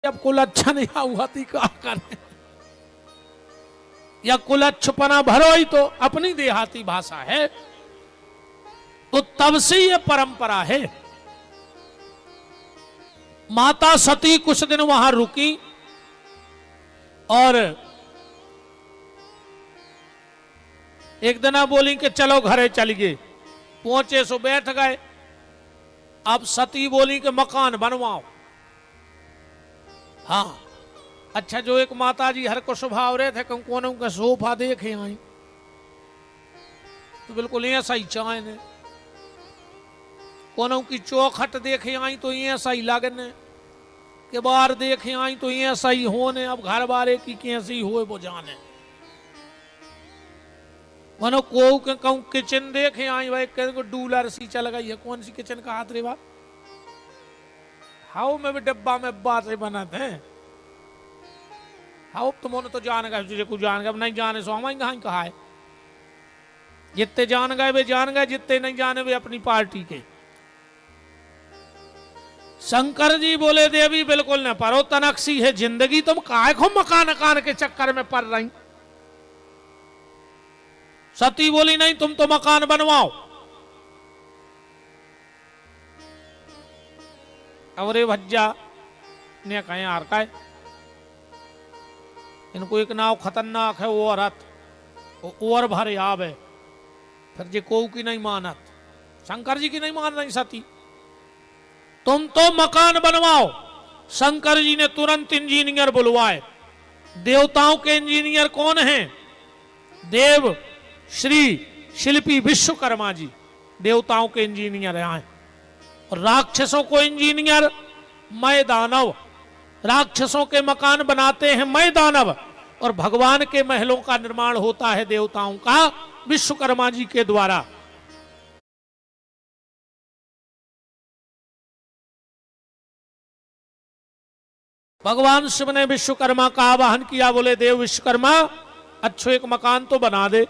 अब कुलच्छ नहीं हुआ थी क्या करें, या कुलच्छपना भरो ही तो अपनी देहाती भाषा है। तो तब से ये परंपरा है। माता सती कुछ दिन वहां रुकी और एक दिन बोली कि चलो घरे चल गए। पहुंचे सो बैठ गए। अब सती बोली कि मकान बनवाओ। हाँ अच्छा, जो एक माता जी हर को स्वभाव रहे थे कि कौन का सोफा देखे आई तो बिल्कुल ऐसा ही चाहे ने, कोनों की चौखट देखे आई तो ऐसा ही लगने के, बाहर देखे आई तो ऐसा ही होने। अब घर बारे की कैसी हो वो जाने। मनो को कहूं किचन देखे आई भाई को डूलर सी चल गई है, कौन सी किचन का हाथ रे बात, हाउ में भी डब्बा में बात से बनाते हैं। हाउ तुमने तो जान गए, तुझे कुछ जान गए, अब नहीं जाने सो हम कहा है। जितने जान गए वे जान गए, जितने नहीं जाने वे अपनी पार्टी के। शंकर जी बोले देवी बिल्कुल न परो, तनकसी है जिंदगी, तुम काहे को मकान अकान के चक्कर में पड़ रही। सती बोली नहीं, तुम तो मकान बनवाओ। अरे भज्जा ने कहे यार का है? इनको एक नाव खतरनाक है, वो रथ और भर आब है। फिर जे को की नहीं मानत, शंकर जी की नहीं मान रही सती। तुम तो मकान बनवाओ। शंकर जी ने तुरंत इंजीनियर बुलवाए। देवताओं के इंजीनियर कौन हैं? देव श्री शिल्पी विश्वकर्मा जी देवताओं के इंजीनियर हैं। और राक्षसों को इंजीनियर मय दानव, राक्षसों के मकान बनाते हैं मय दानव, और भगवान के महलों का निर्माण होता है देवताओं का विश्वकर्मा जी के द्वारा। भगवान शिव ने विश्वकर्मा का आवाहन किया। बोले देव विश्वकर्मा अच्छो एक मकान तो बना दे।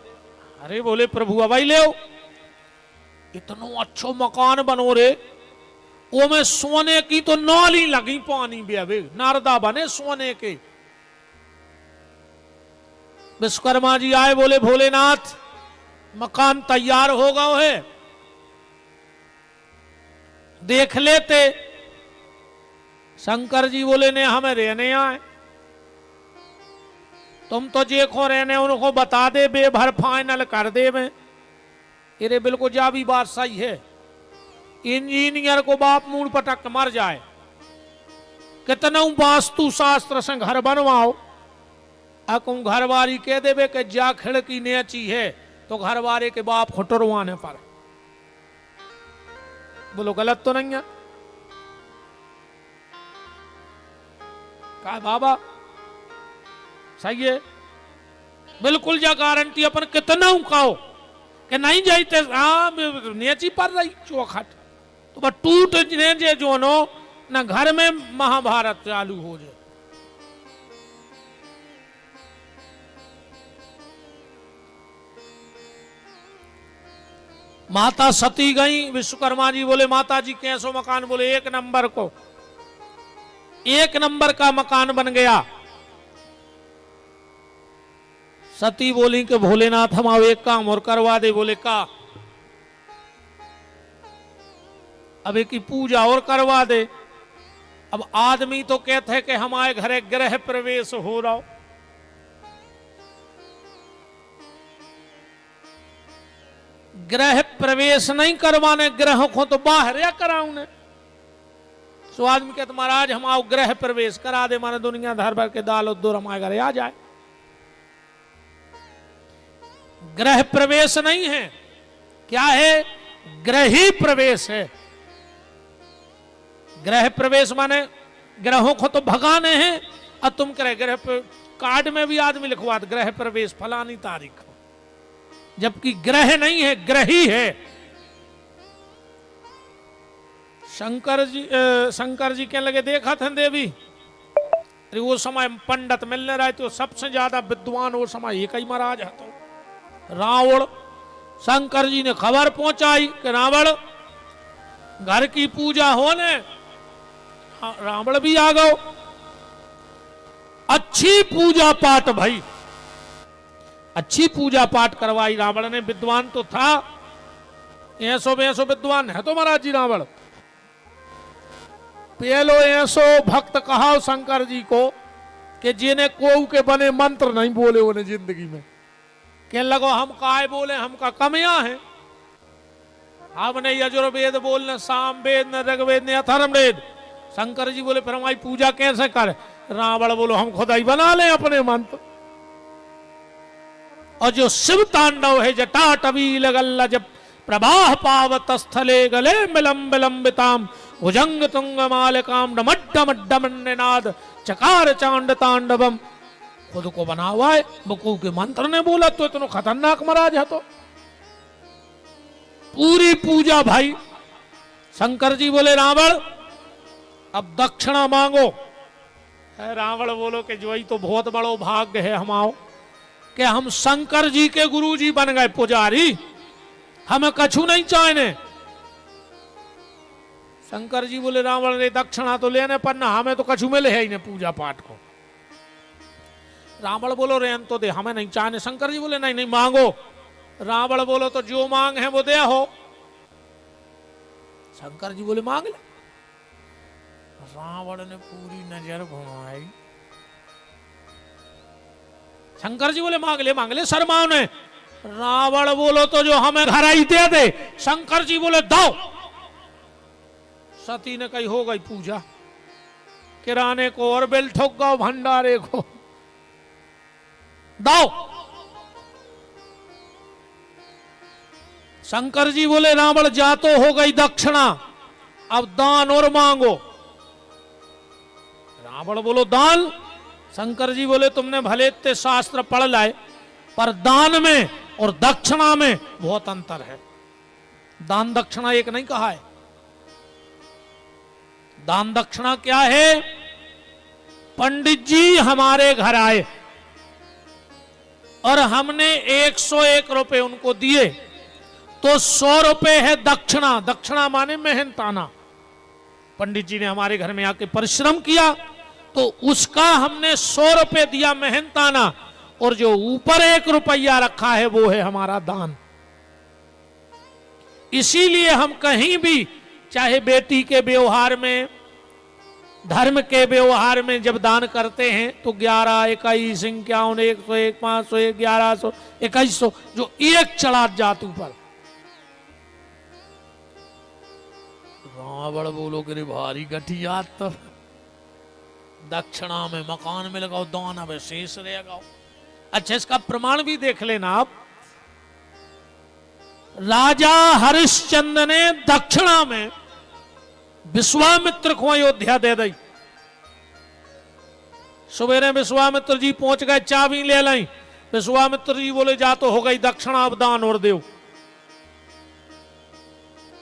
अरे बोले प्रभु अवई ले, इतना अच्छो मकान बनो रे, वो में सोने की तो नाली लगी पानी भी, नारदा बने सोने के। विश्वकर्मा जी आए, बोले भोलेनाथ मकान तैयार होगा है, देख लेते। शंकर जी बोले ने हमें रहने आए, तुम तो जेखो रहने उनको बता दे, बेभर फाइनल कर दे। में अरे बिल्कुल जा भी बात सही है। इंजीनियर को बाप मूड पटक मर जाए, कितना वास्तु शास्त्र से घर बनवाओ, अकुम घरवारी कह देवे कि जा खिड़की नेची है तो घरवारे के बाप खुटरवाने पर। बोलो गलत तो नहीं है? कहा बाबा सही है, बिल्कुल जा गारंटी अपन कितना कहो कि नहीं जाते। हाँ नेची पर रही चौखट तो बस टूट जे जो नो ना, घर में महाभारत चालू हो जाए। माता सती गई। विश्वकर्मा जी बोले माता जी कैसो मकान? बोले एक नंबर को, एक नंबर का मकान बन गया। सती बोली कि भोलेनाथ हम आओ एक काम और करवा दे। बोले का? अब एक की पूजा और करवा दे। अब आदमी तो कहते हैं कि हमारे घरे गृह प्रवेश हो रहा हो, गृह प्रवेश नहीं करवाने, ग्रह को तो बाहर या कराऊ ने। सो आदमी कहते महाराज हम आओ गृह प्रवेश करा दे, माने दुनिया धर भर के दाल उद्दूर हमारे घरे आ जाए। गृह प्रवेश नहीं है, क्या है? ग्रही प्रवेश है। गृह प्रवेश माने ग्रहों को तो भगाने हैं, और तुम करे गृह कार्ड में भी आदमी लिखवा दे गृह प्रवेश फलानी तारीख, जबकि ग्रह नहीं है, ग्रही है। शंकर जी क्या लगे देखा था देवी, अरे वो समय पंडित मिलने रहे तो सबसे ज्यादा विद्वान वो समय एक ही महाराज है तो रावण। शंकर जी ने खबर पहुंचाई कि रावण घर की पूजा होने, रावण भी आ गओ। अच्छी पूजा पाठ भाई, अच्छी पूजा पाठ करवाई रावण ने। विद्वान तो था, ऐसो विद्वान है तो महाराज जी रावण। पहलो ऐसो भक्त कहा शंकर जी को कि जिन्हें को के बने मंत्र नहीं बोले उन्हें जिंदगी में। कह लगो हम काय बोले, हमका कमियां हैं। हमने यजुर्वेद बोलने, साम वेद न ऋग्वेद न अथर्ववेद। शंकर जी बोले फिर हमारी पूजा कैसे कर? रावण बोलो हम खुदा ही बना लें अपने मंत्र। और जो शिव तांडव है, जटा टवील गल्ला जब प्रवाह पावत स्थले गले मिलम विलंबिताम भुजंग तुंग मालिकाम डमड्डमड्डमन्नाद चकार चांड तांडवम। खुद को बना हुआ है, बकू के मंत्र ने बोला तो इतना खतरनाक महाराज है। तो पूरी पूजा भाई। शंकर जी बोले रावण अब दक्षिणा मांगो। रावण बोलो कि जो ही तो बहुत बड़ो भाग्य है हमाओ कि हम शंकर जी के गुरु जी बन गए पुजारी, हमें कछु नहीं चाहने। शंकर जी बोले रावण ने दक्षिणा तो लेने पर ना हमें तो कछु मिले है ही नहीं पूजा पाठ को। रावण बोलो रेन तो दे, हमें नहीं चाहने। शंकर जी बोले नहीं नहीं मांगो। रावण बोलो तो जो मांग है वो दे हो। शंकर जी बोले मांग ले। रावण ने पूरी नजर घुमाई। शंकर जी बोले मांग ले शर्माओ ने। रावण बोलो तो जो हमें घर ही दे दे। शंकर जी बोले दो। सती ने कही हो गई पूजा। किराने को और बिल ठोक गो, भंडारे को दो। शंकर जी बोले रावण जा तो हो गई दक्षिणा, अब दान और मांगो। रावण बोलो दान। शंकर जी बोले तुमने भले इतने शास्त्र पढ़ लाए पर दान में और दक्षिणा में बहुत अंतर है। दान दक्षिणा एक नहीं कहा है। दान दक्षिणा क्या है? पंडित जी हमारे घर आए और हमने 101 रुपए उनको दिए तो 100 रुपए है दक्षिणा। दक्षिणा माने मेहनताना। पंडित जी ने हमारे घर में आके परिश्रम किया तो उसका हमने 100 रुपए दिया मेहनताना, और जो ऊपर 1 रुपया रखा है वो है हमारा दान। इसीलिए हम कहीं भी चाहे बेटी के व्यवहार में, धर्म के व्यवहार में जब दान करते हैं तो 11, 21, 51, 101, 500, 1100, 2100 जो एक चढ़ा जात ऊपर। रावण बोलो कि भारी घटिया। तो दक्षिणा में मकान में लगाओ, दान अब शेष रहेगा। अच्छा इसका प्रमाण भी देख लेना आप। राजा हरिश्चंद्र ने दक्षिणा में विश्वामित्र को अयोध्या दे दी। सवेरे विश्वामित्र जी पहुंच गए, चाबी ले लाई। विश्वामित्र जी बोले जा तो हो गई दक्षिणा, अब दान और देव।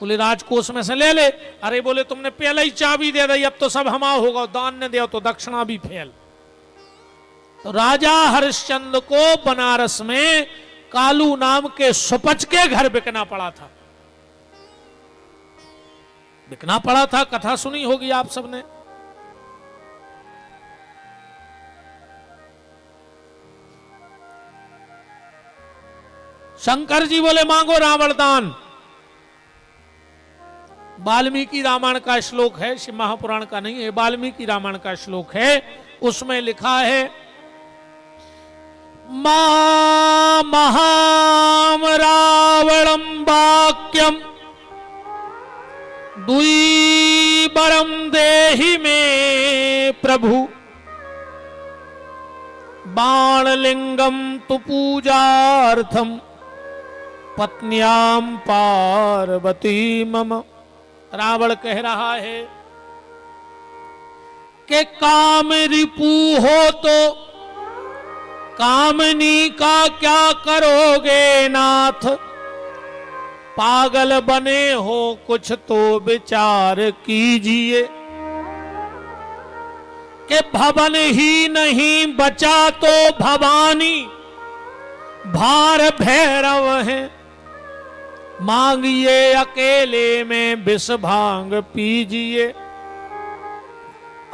बोले राजकोष में से ले ले। अरे बोले तुमने पहले ही चाबी दे दी, अब तो सब हमारा होगा, दान ने दिया तो दक्षिणा भी फेल। तो राजा हरिश्चंद्र को बनारस में कालू नाम के सुपच के घर बिकना पड़ा था। बिकना पड़ा था, कथा सुनी होगी आप सबने। शंकर जी बोले मांगो रावण दान। वाल्मीकि रामायण का श्लोक है, शिव महापुराण का नहीं है, वाल्मीकि रामायण का श्लोक है। उसमें लिखा है मा महाम रावणम वाक्यम द्विबरम देहि में प्रभु बाणलिंगम तु पूजार्थम पत्न्याम पार्वती मम। रावण कह रहा है कि काम रिपु हो तो कामनी का क्या करोगे नाथ। पागल बने हो कुछ तो विचार कीजिए कि भवन ही नहीं बचा तो भवानी भार भैरव है। मांगिए अकेले में विष भांग पीजिए।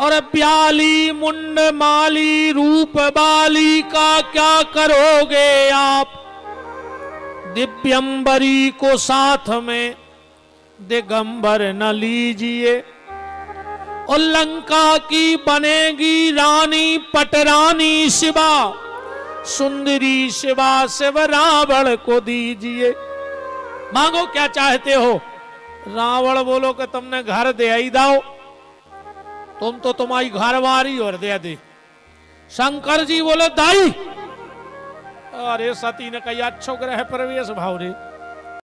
और ब्याली मुंड माली रूप बाली का क्या करोगे आप? दिव्यंबरी को साथ में दिगंबर न लीजिए। और लंका की बनेगी रानी पटरानी शिवा, सुंदरी शिवा शिव रावण को दीजिए। मांगो क्या चाहते हो? रावण बोलो कि तुमने घर दे आई दाओ, तुम तो तुम्हारी घरवारी और दे दे। शंकर जी बोले दाई, अरे सती ने कही अच्छो ग्रह प्रवेश भाव रे।